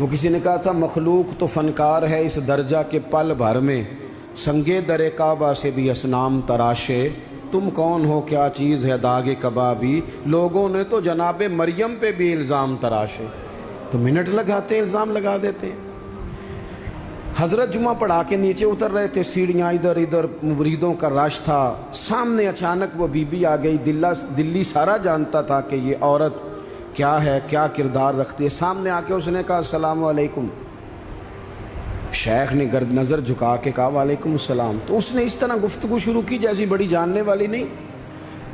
وہ کسی نے کہا تھا مخلوق تو فنکار ہے اس درجہ کے پل بھر میں، سنگے در کعبہ سے بھی اصنام تراشے، تم کون ہو کیا چیز ہے داغ کبابی، لوگوں نے تو جناب مریم پہ بھی الزام تراشے۔ تو منٹ لگاتے الزام لگا دیتے ہیں۔ حضرت جمعہ پڑھا کے نیچے اتر رہے تھے، سیڑھیاں ادھر ادھر، مریدوں کا رش تھا، سامنے اچانک وہ بی بی آ گئی۔ دلی سارا جانتا تھا کہ یہ عورت کیا ہے، کیا کردار رکھتی ہے۔ سامنے آ کے اس نے کہا السلام علیکم۔ شیخ نے گرد نظر جھکا کے کہا وعلیکم السلام۔ تو اس نے اس طرح گفتگو شروع کی جیسی بڑی جاننے والی نہیں۔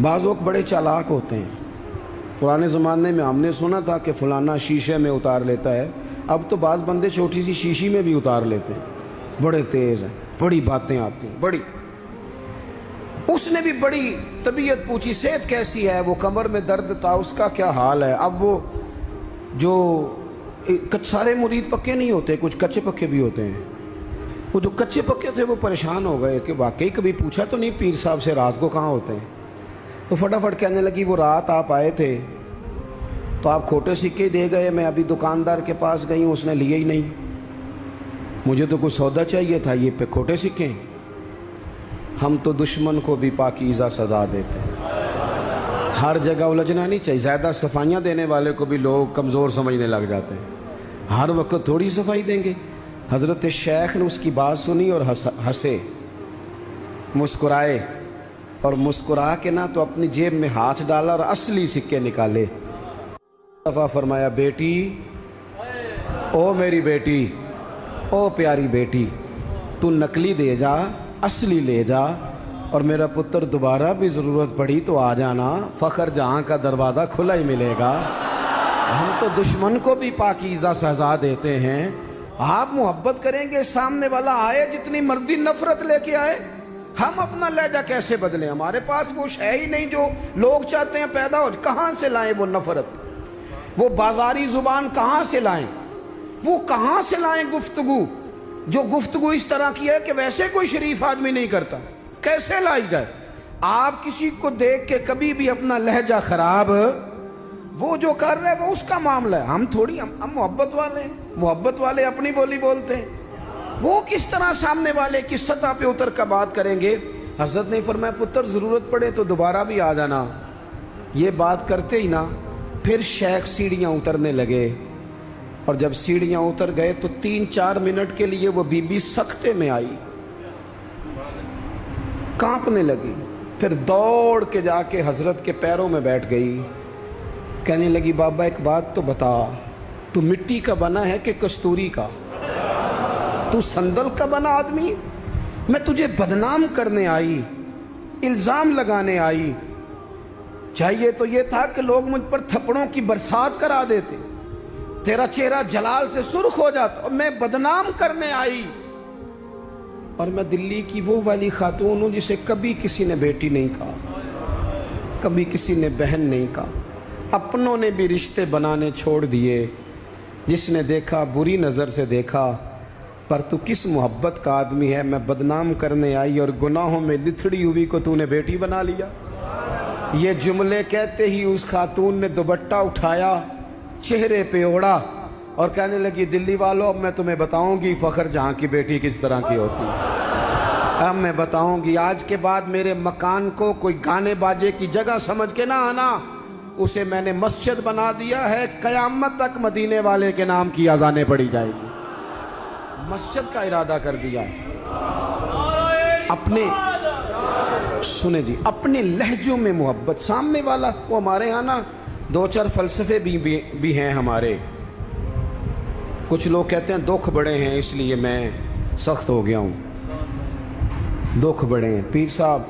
بعض لوگ بڑے چالاک ہوتے ہیں۔ پرانے زمانے میں ہم نے سنا تھا کہ فلانا شیشے میں اتار لیتا ہے، اب تو بعض بندے چھوٹی سی شیشی میں بھی اتار لیتے ہیں، بڑے تیز ہیں، بڑی باتیں آتی ہیں بڑی۔ اس نے بھی بڑی طبیعت پوچھی، صحت کیسی ہے، وہ کمر میں درد تھا، اس کا کیا حال ہے۔ اب وہ جو سارے مرید پکے نہیں ہوتے، کچھ کچے پکے بھی ہوتے ہیں، وہ جو کچے پکے تھے وہ پریشان ہو گئے کہ واقعی کبھی پوچھا تو نہیں پیر صاحب سے رات کو کہاں ہوتے ہیں۔ تو فٹافٹ کہنے لگی وہ رات آپ آئے تھے تو آپ کھوٹے سکے دے گئے، میں ابھی دکاندار کے پاس گئی ہوں، اس نے لیے ہی نہیں، مجھے تو کوئی سودا چاہیے تھا، یہ پہ کھوٹے سکے۔ ہم تو دشمن کو بھی پاکیزہ سزا دیتے ہیں، ہر جگہ الجھنا نہیں چاہیے۔ زیادہ صفائیاں دینے والے کو بھی لوگ کمزور سمجھنے لگ جاتے ہیں، ہر وقت تھوڑی صفائی دیں گے۔ حضرت شیخ نے اس کی بات سنی اور ہنسے، مسکرائے، اور مسکرا کے نہ تو اپنی جیب میں ہاتھ ڈالا اور اصلی سکے نکالے۔ دفعہ فرمایا بیٹی، او میری بیٹی، او پیاری بیٹی، تو نقلی دے جا، اصلی لے جا، اور میرا پتر دوبارہ بھی ضرورت پڑی تو آ جانا، فخر جہاں کا دروازہ کھلا ہی ملے گا۔ ہم تو دشمن کو بھی پاکیزہ سزا دیتے ہیں۔ آپ محبت کریں گے، سامنے والا آئے جتنی مرضی نفرت لے کے آئے، ہم اپنا لہجہ کیسے بدلیں؟ ہمارے پاس وہ ہے ہی نہیں جو لوگ چاہتے ہیں پیدا ہو۔ کہاں سے لائیں وہ نفرت، وہ بازاری زبان کہاں سے لائیں، وہ کہاں سے لائیں گفتگو جو گفتگو اس طرح کی ہے کہ ویسے کوئی شریف آدمی نہیں کرتا، کیسے لائی جائے؟ آپ کسی کو دیکھ کے کبھی بھی اپنا لہجہ خراب، وہ جو کر رہے وہ اس کا معاملہ ہے، ہم تھوڑی، ہم محبت والے ہیں، محبت والے اپنی بولی بولتے ہیں۔ وہ کس طرح سامنے والے کی سطح پہ اتر کر بات کریں گے؟ حضرت نے فرمایا پتر ضرورت پڑے تو دوبارہ بھی آ جانا۔ یہ بات کرتے ہی نا پھر شیخ سیڑھیاں اترنے لگے، اور جب سیڑھیاں اتر گئے تو 3-4 منٹ کے لیے وہ بی بی سکتے میں آئی، کانپنے لگی، پھر دوڑ کے جا کے حضرت کے پیروں میں بیٹھ گئی، کہنے لگی بابا ایک بات تو بتا، تو مٹی کا بنا ہے کہ کستوری کا؟ تو سندل کا بنا آدمی؟ میں تجھے بدنام کرنے آئی، الزام لگانے آئی، چاہیے تو یہ تھا کہ لوگ مجھ پر تھپڑوں کی برسات کرا دیتے، تیرا چہرہ جلال سے سرخ ہو جاتا، اور میں بدنام کرنے آئی۔ اور میں دلی کی وہ والی خاتون ہوں جسے کبھی کسی نے بیٹی نہیں کہا، کبھی کسی نے بہن نہیں کہا، اپنوں نے بھی رشتے بنانے چھوڑ دیے، جس نے دیکھا بری نظر سے دیکھا، پر تو کس محبت کا آدمی ہے، میں بدنام کرنے آئی اور گناہوں میں لتھڑی ہوئی کو تو نے بیٹی بنا لیا۔ یہ جملے کہتے ہی اس خاتون نے دوپٹہ اٹھایا، چہرے پہ اوڑا، اور کہنے لگی دلی والوں اب میں تمہیں بتاؤں گی فخر جہاں کی بیٹی کس طرح کی ہوتی ہے، اب میں بتاؤں گی۔ آج کے بعد میرے مکان کو کوئی گانے باجے کی جگہ سمجھ کے نہ آنا، اسے میں نے مسجد بنا دیا ہے، قیامت تک مدینے والے کے نام کی اذانیں پڑھی جائے گی، مسجد کا ارادہ کر دیا ہے۔ اپنے سنیں جی، اپنے لہجوں میں محبت، سامنے والا وہ ہمارے ہاں نا 2-4 فلسفے بھی ہیں ہمارے۔ کچھ لوگ کہتے ہیں دکھ بڑے ہیں اس لیے میں سخت ہو گیا ہوں، دکھ بڑے ہیں۔ پیر صاحب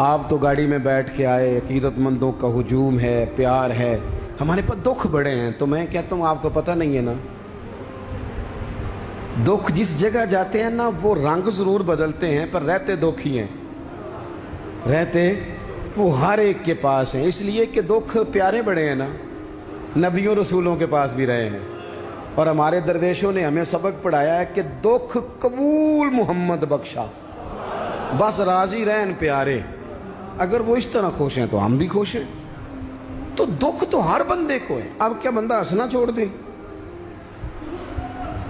آپ تو گاڑی میں بیٹھ کے آئے، عقیدت مندوں کا ہجوم ہے، پیار ہے، ہمارے پاس دکھ بڑے ہیں، تو میں کہتا ہوں آپ کو پتہ نہیں ہے نا، دکھ جس جگہ جاتے ہیں نا وہ رنگ ضرور بدلتے ہیں پر رہتے دکھ ہی ہیں، رہتے وہ ہر ایک کے پاس ہیں، اس لیے کہ دکھ پیارے بڑے ہیں نا، نبیوں رسولوں کے پاس بھی رہے ہیں، اور ہمارے درویشوں نے ہمیں سبق پڑھایا ہے کہ دکھ قبول محمد بخشا، بس راضی رہن پیارے، اگر وہ اس طرح خوش ہیں تو ہم بھی خوش ہیں۔ تو دکھ تو ہر بندے کو ہے، اب کیا بندہ ہنسنا چھوڑ دے؟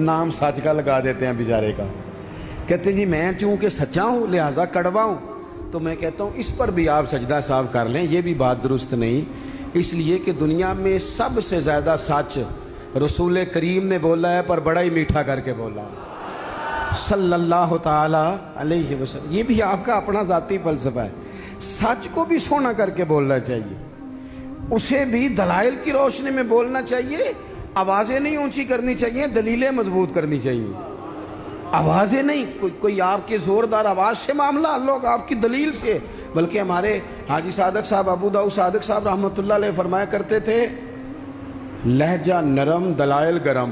نام سچ کا لگا دیتے ہیں بیچارے کا. کہتے ہیں جی میں چونکہ سچا ہوں لہٰذا کڑوا ہوں. تو میں کہتا ہوں اس پر بھی آپ سجدہ صاف کر لیں, یہ بھی بات درست نہیں. اس لیے کہ دنیا میں سب سے زیادہ سچ رسول کریم نے بولا ہے, پر بڑا ہی میٹھا کر کے بولا صلی اللہ تعالی علیہ وسلم. یہ بھی آپ کا اپنا ذاتی فلسفہ ہے. سچ کو بھی سونا کر کے بولنا چاہیے, اسے بھی دلائل کی روشنی میں بولنا چاہیے. آوازیں نہیں اونچی کرنی چاہیے, دلیلیں مضبوط کرنی چاہیے. آوازیں نہیں, کوئی آپ کے زوردار آواز سے معاملہ, لوگ آپ کی دلیل سے. بلکہ ہمارے حاجی صادق صاحب, ابو داؤد صادق صاحب رحمۃ اللہ علیہ فرمایا کرتے تھے لہجہ نرم دلائل گرم.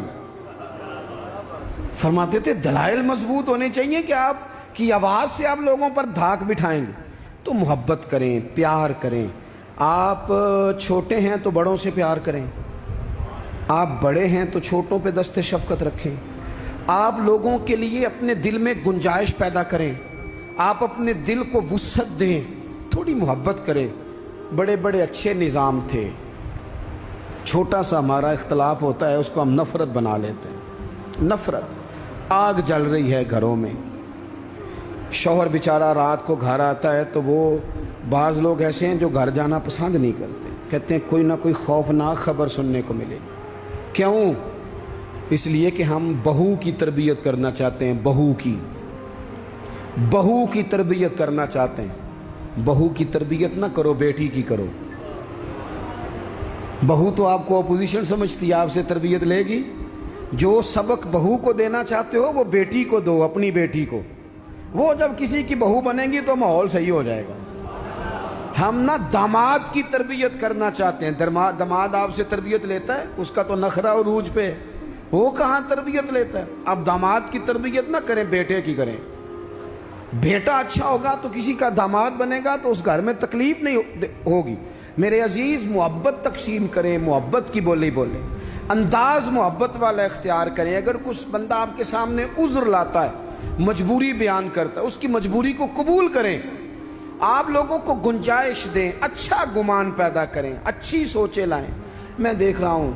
فرماتے تھے دلائل مضبوط ہونے چاہیے کہ آپ کی آواز سے آپ لوگوں پر دھاک بٹھائیں گے. تو محبت کریں, پیار کریں. آپ چھوٹے ہیں تو بڑوں سے پیار کریں, آپ بڑے ہیں تو چھوٹوں پہ دست شفقت رکھیں. آپ لوگوں کے لیے اپنے دل میں گنجائش پیدا کریں, آپ اپنے دل کو وسعت دیں, تھوڑی محبت کریں. بڑے بڑے اچھے نظام تھے, چھوٹا سا ہمارا اختلاف ہوتا ہے اس کو ہم نفرت بنا لیتے ہیں. نفرت, آگ جل رہی ہے گھروں میں, شوہر بیچارہ رات کو گھر آتا ہے تو وہ بعض لوگ ایسے ہیں جو گھر جانا پسند نہیں کرتے, کہتے ہیں کوئی نہ کوئی خوفناک خبر سننے کو ملے. کیوں؟ اس لیے کہ ہم بہو کی تربیت کرنا چاہتے ہیں. بہو کی تربیت کرنا چاہتے ہیں. بہو کی تربیت نہ کرو, بیٹی کی کرو. بہو تو آپ کو اپوزیشن سمجھتی ہے, آپ سے تربیت لے گی. جو سبق بہو کو دینا چاہتے ہو وہ بیٹی کو دو, اپنی بیٹی کو. وہ جب کسی کی بہو بنے گی تو ماحول صحیح ہو جائے گا. ہم نہ داماد کی تربیت کرنا چاہتے ہیں. داماد آپ سے تربیت لیتا ہے, اس کا تو نخرہ اور عروج پہ, وہ کہاں تربیت لیتا ہے. آپ داماد کی تربیت نہ کریں, بیٹے کی کریں. بیٹا اچھا ہوگا تو کسی کا داماد بنے گا تو اس گھر میں تکلیف نہیں ہوگی. میرے عزیز, محبت تقسیم کریں, محبت کی بولی بولیں, انداز محبت والا اختیار کریں. اگر کچھ بندہ آپ کے سامنے عذر لاتا ہے, مجبوری بیان کرتا ہے, اس کی مجبوری کو قبول کریں. آپ لوگوں کو گنجائش دیں, اچھا گمان پیدا کریں, اچھی سوچیں لائیں. میں دیکھ رہا ہوں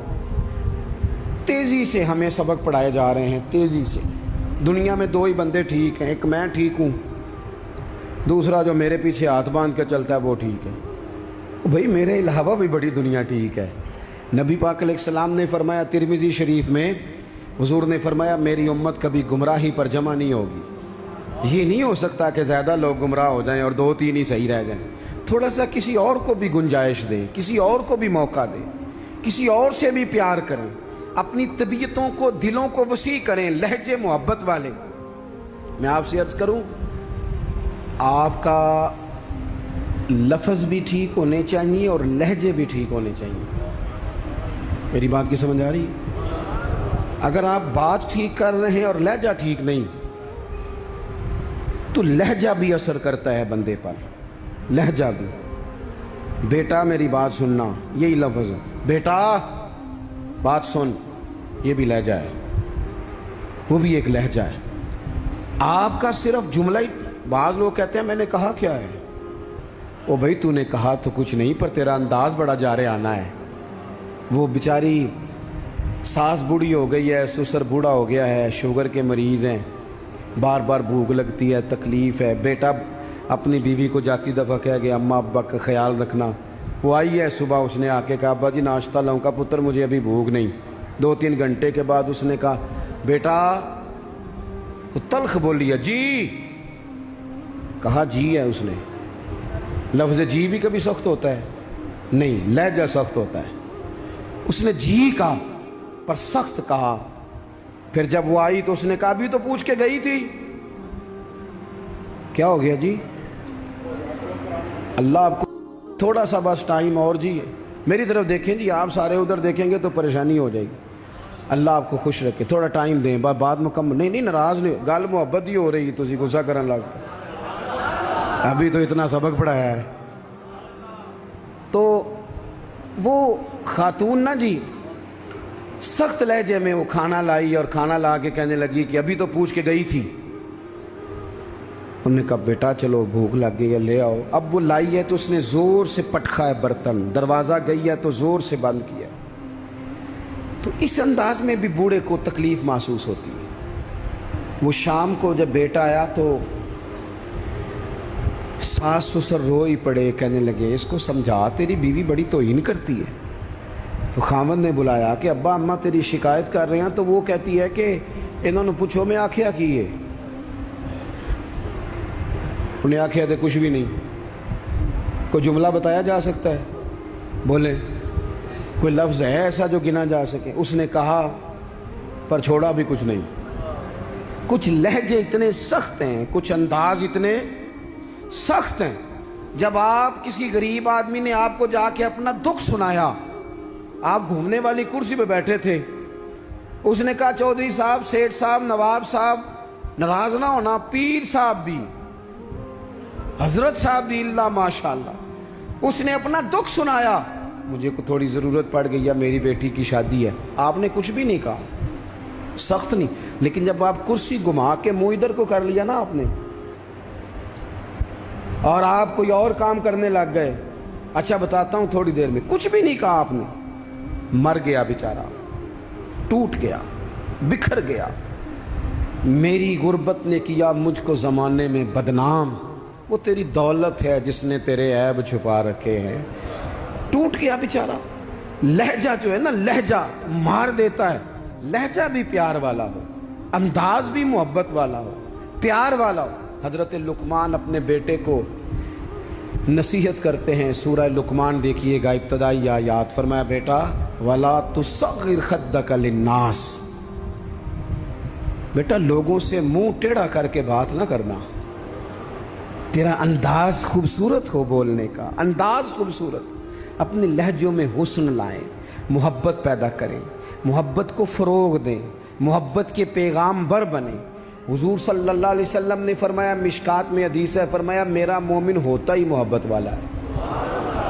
تیزی سے ہمیں سبق پڑھائے جا رہے ہیں, تیزی سے. دنیا میں دو ہی بندے ٹھیک ہیں, ایک میں ٹھیک ہوں, دوسرا جو میرے پیچھے ہاتھ باندھ کے چلتا ہے وہ ٹھیک ہے. بھئی میرے علاوہ بھی بڑی دنیا ٹھیک ہے. نبی پاک علیہ السلام نے فرمایا ترمذی شریف میں, حضور نے فرمایا میری امت کبھی گمراہی پر جمع نہیں ہوگی. یہ نہیں ہو سکتا کہ زیادہ لوگ گمراہ ہو جائیں اور 2-3 ہی صحیح رہ جائیں. تھوڑا سا کسی اور کو بھی گنجائش دیں, کسی اور کو بھی موقع دیں, کسی اور سے بھی پیار کریں. اپنی طبیعتوں کو, دلوں کو وسیع کریں, لہجے محبت والے. میں آپ سے عرض کروں, آپ کا لفظ بھی ٹھیک ہونے چاہیے اور لہجے بھی ٹھیک ہونے چاہیے. میری بات کی سمجھ آ رہی ہے؟ اگر آپ بات ٹھیک کر رہے ہیں اور لہجہ ٹھیک نہیں تو لہجہ بھی اثر کرتا ہے بندے پر. لہجہ بھی. بیٹا میری بات سننا, یہی لفظ ہے. بیٹا بات سن, یہ بھی لہجہ ہے, وہ بھی ایک لہجہ ہے. آپ کا صرف جملہ ہی, بعض لوگ کہتے ہیں میں نے کہا کیا ہے. او بھائی تو نے کہا تو کچھ نہیں, پر تیرا انداز بڑا جارے آنا ہے. وہ بیچاری ساس بوڑھی ہو گئی ہے, سسر بوڑھا ہو گیا ہے, شوگر کے مریض ہیں, بار بار بھوک لگتی ہے, تکلیف ہے. بیٹا اپنی بیوی کو جاتی دفعہ کہہ گیا اماں ابا کا خیال رکھنا. وہ آئی ہے صبح, اس نے آ کے کہا ابا جی ناشتہ لاؤں کا. پتر مجھے ابھی بھوک نہیں. 2-3 گھنٹے کے بعد اس نے کہا بیٹا, تلخ بولی ہے جی, کہا جی ہے اس نے. لفظ جی بھی کبھی سخت ہوتا ہے نہیں, لہجہ سخت ہوتا ہے. اس نے جی کہا پر سخت کہا. پھر جب وہ آئی تو اس نے کہا بھی تو پوچھ کے گئی تھی. کیا ہو گیا جی؟ اللہ آپ کو تھوڑا سا بس ٹائم اور جی, میری طرف دیکھیں جی, آپ سارے ادھر دیکھیں گے تو پریشانی ہو جائے گی. اللہ آپ کو خوش رکھے, تھوڑا ٹائم دیں, بات مکمل نہیں ناراض نہیں, گل محبت ہی ہو رہی, تسی غصہ کرن لگ, ابھی تو اتنا سبق پڑھایا ہے. تو وہ خاتون نا جی سخت لہجے میں وہ کھانا لائی اور کھانا لا کے کہنے لگی کہ ابھی تو پوچھ کے گئی تھی. انہوں نے کہا بیٹا چلو بھوک لگ گئی ہے لے آؤ. اب وہ لائی ہے تو اس نے زور سے پٹکا ہے برتن, دروازہ گئی ہے تو زور سے بند کیا. تو اس انداز میں بھی بوڑھے کو تکلیف محسوس ہوتی ہے۔ وہ شام کو جب بیٹا آیا تو ساس سسر رو ہی پڑے، کہنے لگے اس کو سمجھا، تیری بیوی بڑی توہین کرتی ہے۔ تو خاوند نے بلایا کہ ابا اماں تیری شکایت کر رہے ہیں، تو وہ کہتی ہے کہ انہوں نے پوچھو میں آکھیا کی ہے، انہیں آکھیا تھے کچھ بھی نہیں۔ کوئی جملہ بتایا جا سکتا ہے؟ بولیں، کوئی لفظ ہے ایسا جو گنا جا سکے؟ اس نے کہا پر چھوڑا بھی کچھ نہیں۔ کچھ لہجے اتنے سخت ہیں، کچھ انداز اتنے سخت ہیں۔ جب آپ کسی غریب آدمی نے آپ کو جا کے اپنا دکھ سنایا، آپ گھومنے والی کرسی پہ بیٹھے تھے، اس نے کہا چودھری صاحب، سیٹھ صاحب، نواب صاحب ناراض نہ ہونا، پیر صاحب بھی، حضرت صاحب بھی، اللہ ماشاءاللہ، اس نے اپنا دکھ سنایا، مجھے کو تھوڑی ضرورت پڑ گئی ہے، میری بیٹی کی شادی ہے۔ آپ نے کچھ بھی نہیں کہا، سخت نہیں، لیکن جب آپ کرسی گھما کے منہ ادھر کو کر لیا نا آپ نے، اور آپ کوئی اور کام کرنے لگ گئے، اچھا بتاتا ہوں، تھوڑی دیر میں کچھ بھی نہیں کہا آپ نے، مر گیا بیچارہ، ٹوٹ گیا، بکھر گیا۔ میری غربت نے کیا مجھ کو زمانے میں بدنام، وہ تیری دولت ہے جس نے تیرے عیب چھپا رکھے ہیں۔ ٹوٹ گیا بیچارہ۔ لہجہ جو ہے نا، لہجہ مار دیتا ہے۔ لہجہ بھی پیار والا ہو، انداز بھی محبت والا ہو، پیار والا ہو۔ حضرت لقمان اپنے بیٹے کو نصیحت کرتے ہیں، سورہ لقمان دیکھیے گا، ابتدائی آیات، فرمایا بیٹا وَلَا تُصَغِّرْ خَدَّكَ لِلنَّاسِ، بیٹا لوگوں سے منہ ٹیڑھا کر کے بات نہ کرنا، تیرا انداز خوبصورت ہو، بولنے کا انداز خوبصورت، اپنے لہجوں میں حسن لائیں، محبت پیدا کریں، محبت کو فروغ دیں، محبت کے پیغام بر بنیں۔ حضور صلی اللہ علیہ وسلم نے فرمایا، مشکات میں حدیث ہے، فرمایا میرا مومن ہوتا ہی محبت والا ہے،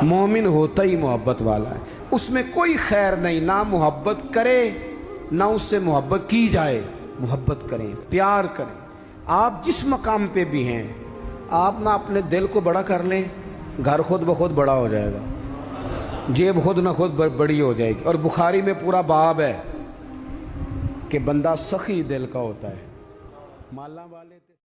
مومن ہوتا ہی محبت والا ہے، اس میں کوئی خیر نہیں، نہ محبت کرے نہ اس سے محبت کی جائے۔ محبت کریں، پیار کریں۔ آپ جس مقام پہ بھی ہیں، آپ نہ اپنے دل کو بڑا کر لیں، گھر خود بخود بڑا ہو جائے گا، جیب خود نہ خود بڑی ہو جائے گی۔ اور بخاری میں پورا باب ہے کہ بندہ سخی دل کا ہوتا ہے، مالا والے